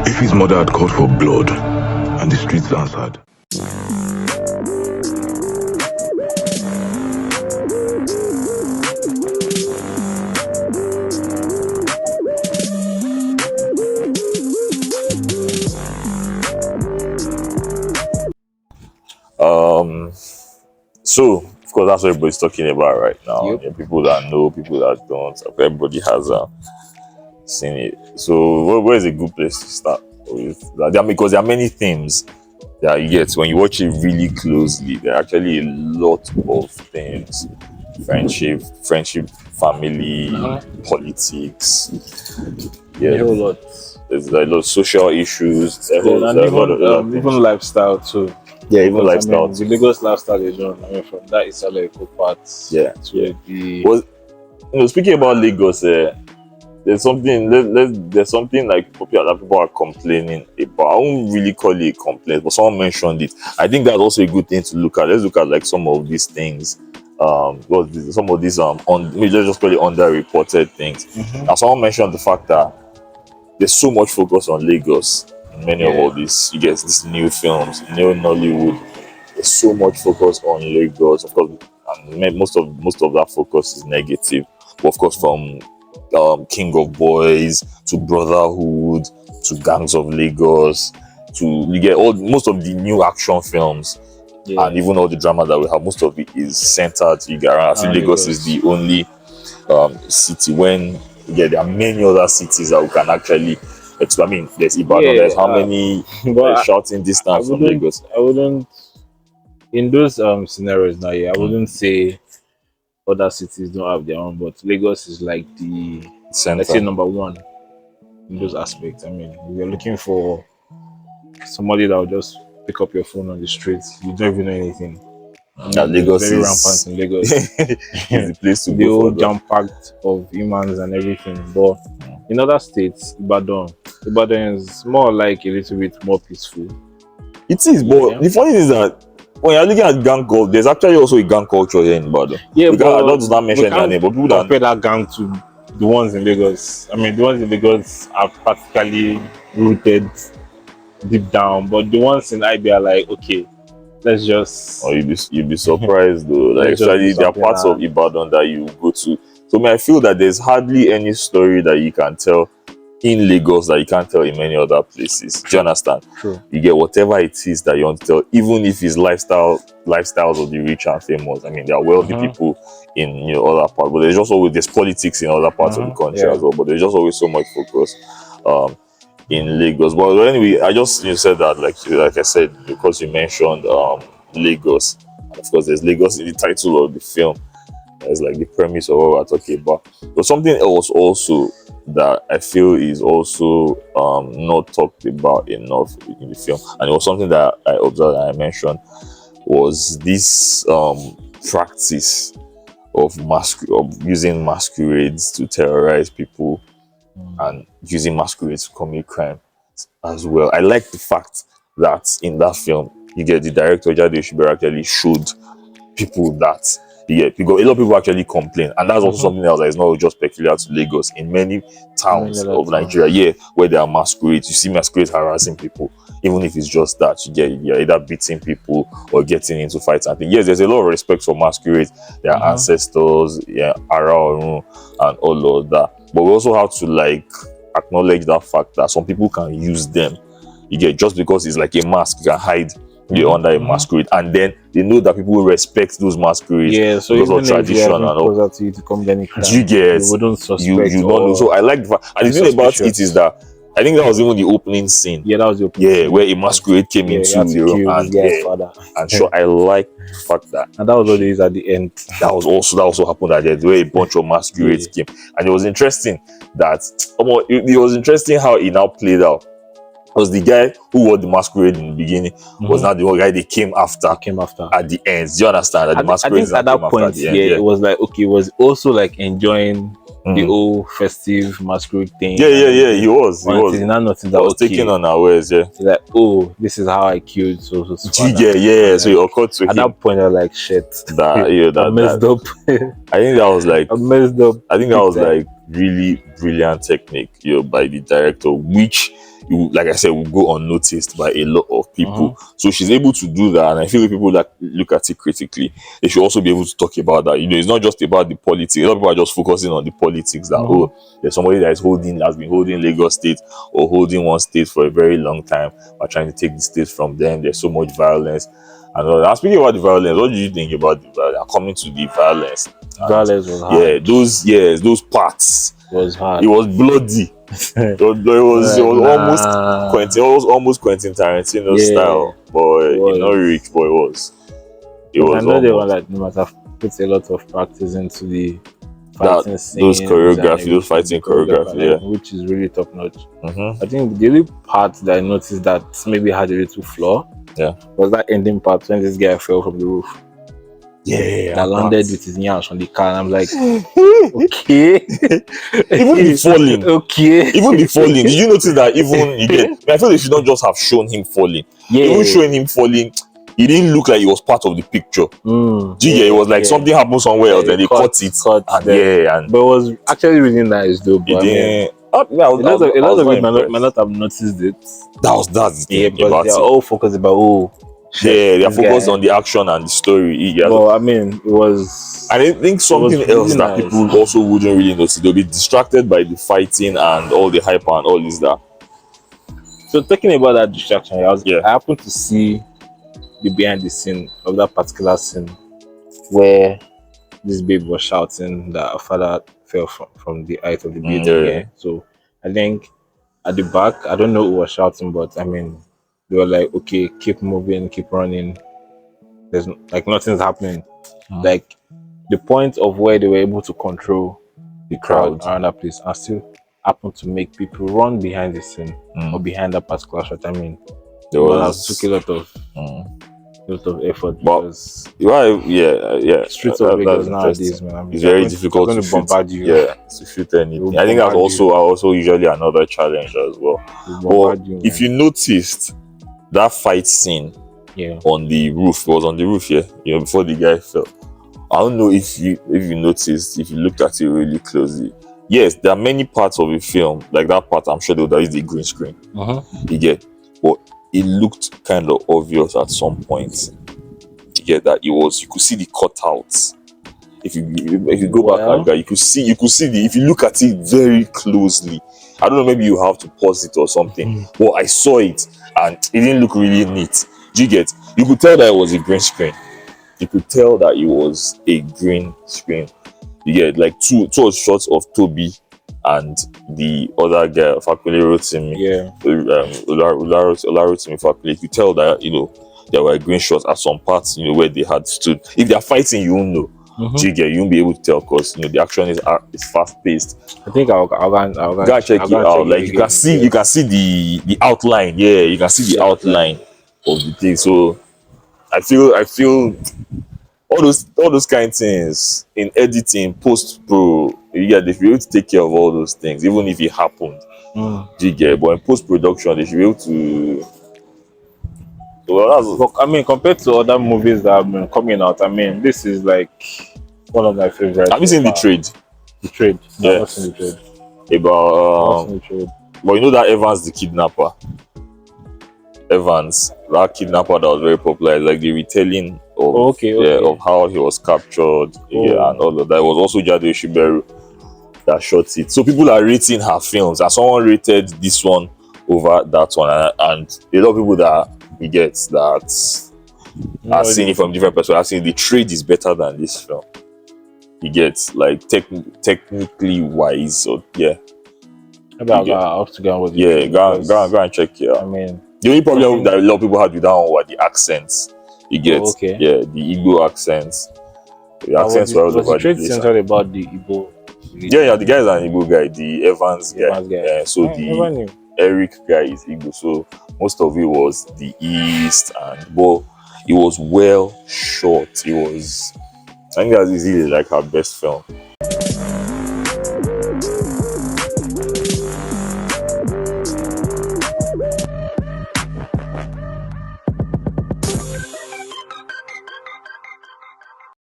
If his mother had called for blood and the streets answered. So of course that's what everybody's talking about right now. Yep. Yeah, people that know, people that don't. Everybody has seen it. So where is a good place to start with that? Because there are many themes that you get when you watch it really closely. There are actually a lot of things: friendship, family, politics. Yeah, A whole lot. there's a lot of social issues. And There's a lot of things. even lifestyle too. Yeah, even Because, lifestyle. the Lagos lifestyle is on. From that historical part Yeah, to the Well, speaking about Lagos, there's something. There's something like that people are complaining about. I won't really call it a complaint, but someone mentioned it. I think that's also a good thing to look at. Let's look at like some of these things. Some of these let's just call it underreported things. Now, someone mentioned the fact that there's so much focus on Lagos in many of all these. You get these new films, new Nollywood. There's so much focus on Lagos, of course, and most of that focus is negative. But of course, from King of Boys to Brotherhood to Gangs of Lagos to you get most of the new action films and even all the drama that we have. Most of it is centered. You get around. I think Lagos is the only city when there are many other cities that we can actually. I mean, there's Ibadan. There's how many shouting distance from Lagos. I wouldn't in those scenarios now. I wouldn't say other cities don't have their own, but Lagos is like the Center. let's say number one in those aspects. I mean, if you're looking for somebody that will just pick up your phone on the streets, you don't even know anything. Lagos very is rampant in Lagos. is the place to The go whole for that. jam packed of humans and everything. But in other states, Ibadan is more like a little bit more peaceful. It is, but the funny thing is that when you're looking at gang culture, there's actually also a gang culture here in Ibadan. Yeah, I don't not mention their name, but people that compare that gang to the ones in Lagos. I mean, the ones in Lagos are practically rooted deep down, but the ones in IB are like, okay, let's just. or you'd be surprised though. Like Let's just do actually there are something parts of Ibadan that you go to. So I feel that there's hardly any story that you can tell in Lagos that you can't tell in many other places. Do you understand? True. You get whatever it is that you want to tell, even if it's lifestyles of the rich and famous. I mean, there are wealthy people in other parts, but there's politics in other parts of the country as well. But there's just always so much focus in Lagos. But anyway, I just said that like I said because you mentioned Lagos, and of course there's Lagos in the title of the film. It's like the premise of what we're talking about. But something else also that I feel is also not talked about enough in the film, and it was something that I observed and I mentioned, was this practice of using masquerades to terrorize people and using masquerades to commit crime as well. I like the fact that in that film, you get the director Jade Oshibere actually showed people that because a lot of people actually complain, and that's also something else that is not just peculiar to Lagos. In many towns of Nigeria, where there are masquerades, you see masquerades harassing people, even if it's just that you're either beating people or getting into fights. I think yes, there's a lot of respect for masquerades, their ancestors, Ara Orun, and all of that. But we also have to acknowledge that fact that some people can use them. Just because it's like a mask, you can hide under a masquerade, and then they know that people will respect those masquerades so because even of tradition and all. closer to you to commit any crime, You wouldn't suspect. You don't know. So I like the fact, and the thing about it is that I think that was even the opening scene. Yeah, that was the opening scene. Where a masquerade came into the room and sure, I like the fact that. And that was what it is at the end. That also happened at the end, where a bunch of masquerades came, and it was interesting that it was interesting how it now played out. Because the guy who wore the masquerade in the beginning was not the one guy they came after at the end. Do you understand? That the masquerade at that point, it was like, okay, it was also like enjoying the whole festive masquerade thing. He was. He was taking unawares. He's like, oh, this is how I killed so. So it occurred to him. At that point, I was like, shit. I messed up. I think that was like. I messed up. I think that was like really brilliant technique, by the director, which like I said, will go unnoticed by a lot of people. So she's able to do that, and I feel people that look at it critically, they should also be able to talk about that. It's not just about the politics. A lot of people are just focusing on the politics that there's somebody that has been holding Lagos State or holding one state for a very long time, or trying to take the state from them. There's so much violence. And all that. Speaking about the violence, what do you think about the violence? Coming to the violence, Violence was hard. Those parts. It was hard. It was bloody. it was almost Quentin Tarantino style, but not rich, but it was. I know they were like, no matter, put a lot of practice into the fighting those choreography, those fighting choreography, which is really top notch. I think the only part that I noticed that maybe had a little flaw, was that ending part when this guy fell from the roof. That landed with his nyash on the car, and I'm like, okay. Even the falling. Okay. Even the falling. Did you notice that I feel they should not just have shown him falling. Even showing him falling, it didn't look like it was part of the picture. It was like something happened somewhere else, and they cut it. But it was actually really nice though. But a lot of it might not have noticed it. That's the thing. But they're all focused about they are focused on the action and the story. Well, I mean, it was. And I think something else that people also wouldn't really notice. They'll be distracted by the fighting and all the hype and all this that. So talking about that distraction, I happened to see the behind the scene of that particular scene where this babe was shouting that her father fell from the height of the building. So I think at the back, I don't know who was shouting, but I mean, they were like, okay, keep moving, keep running. There's like nothing's happening. Like the point of where they were able to control the crowd around that place and still happen to make people run behind the scene or behind that particular shot. I mean, took a lot of effort. Because streets of Lagos nowadays, man. I mean, it's very difficult to bombard you. To shoot anything. I think that's also usually another challenge as well. But if you noticed, that fight scene on the roof, it was on the roof, before the guy fell. I don't know if you noticed, if you looked at it really closely. Yes, there are many parts of the film, like that part, I'm sure there is the green screen. You get, but it looked kind of obvious at some point. You get that you could see the cutouts. If you go back, you could see if you look at it very closely. I don't know, maybe you have to pause it or something. But I saw it and it didn't look really neat. Do you get? You could tell that it was a green screen. You could tell that it was a green screen. You get like two shots of Toby and the other guy, Fakule Rotimi. Olarotimi Fakule. You tell that there were green shots at some parts, where they had stood. If they are fighting, you won't know. You won't be able to tell because the action is fast paced. I think I'll go check it out. Like you can see the outline. Yeah, you can see the outline of the thing. So I feel all those kind of things in editing, post pro, they should be able to take care of all those things, even if it happened. But in post production, they should be able to. So I mean, compared to other movies that have been coming out, I mean, this is like one of my favorites. Have you seen The Trade? The Trade? No, I've not seen The Trade. But you know that Evans the kidnapper? Evans, that kidnapper that was very popular, like the retelling of of how he was captured, and all of that. It was also Jade Oshiberu that shot it. So people are rating her films, and someone rated this one over that one, and a lot of people that he gets that are seeing it from different perspectives. Are saying The Trade is better than this film. He gets like technically wise, so I'll have to go with go and check it out. I mean, the only problem that a lot of people had with that one were the accents. You get the Igbo accents. The accents were all over the place. Centered about the Igbo. The guy is an Igbo guy, the Evans guy. So the Eric guy is Igbo. So most of it was the East, but it was well shot. I think that's easily like her best film.